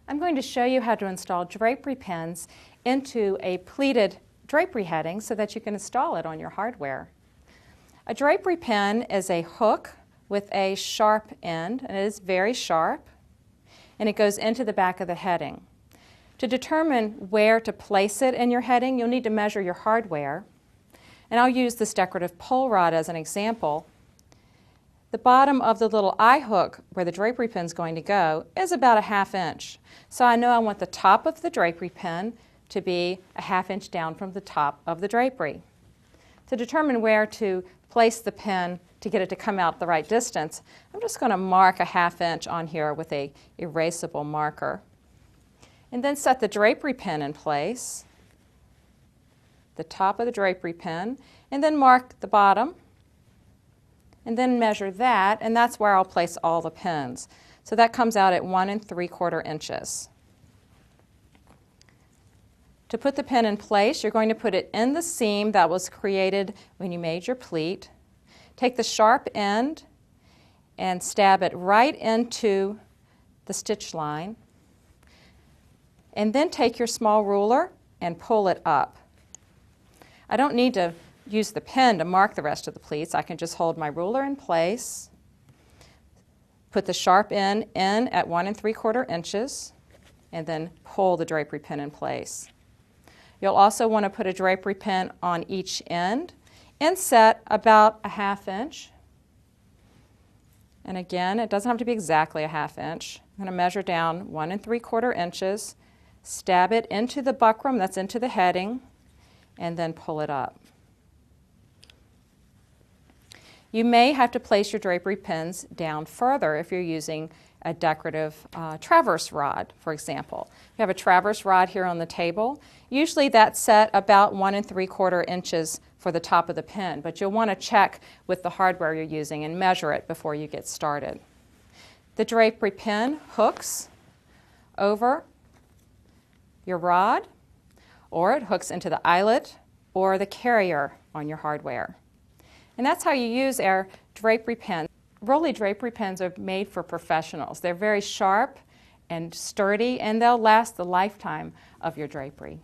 I'm going to show you how to install drapery pins into a pleated drapery heading so that you can install it on your hardware. A drapery pin is a hook with a sharp end, and it is very sharp, and it goes into the back of the heading. To determine where to place it in your heading, you'll need to measure your hardware. And I'll use this decorative pole rod as an example. The bottom of the little eye hook where the drapery pin is going to go is about a 1/2 inch. So I know I want the top of the drapery pin to be a 1/2 inch down from the top of the drapery. To determine where to place the pin to get it to come out the right distance, I'm just going to mark a 1/2 inch on here with a erasable marker. And then set the drapery pin in place, the top of the drapery pin, and then mark the bottom, and then measure that, and that's where I'll place all the pins. So that comes out at 1 3/4 inches. To put the pin in place, you're going to put it in the seam that was created when you made your pleat. Take the sharp end and stab it right into the stitch line. And then take your small ruler and pull it up. I don't need to use the pen to mark the rest of the pleats. I can just hold my ruler in place, put the sharp end in at 1 3/4 inches, and then pull the drapery pin in place. You'll also want to put a drapery pin on each end and set about a 1/2 inch. And again, it doesn't have to be exactly a 1/2 inch. I'm going to measure down 1 3/4 inches, stab it into the buckram that's into the heading, and then pull it up. You may have to place your drapery pins down further if you're using a decorative traverse rod, for example. You have a traverse rod here on the table. Usually that's set about 1 3/4 inches for the top of the pin, but you'll want to check with the hardware you're using and measure it before you get started. The drapery pin hooks over your rod, or it hooks into the eyelet or the carrier on your hardware. And that's how you use our drapery pins. Rowley drapery pins are made for professionals. They're very sharp and sturdy, and they'll last the lifetime of your drapery.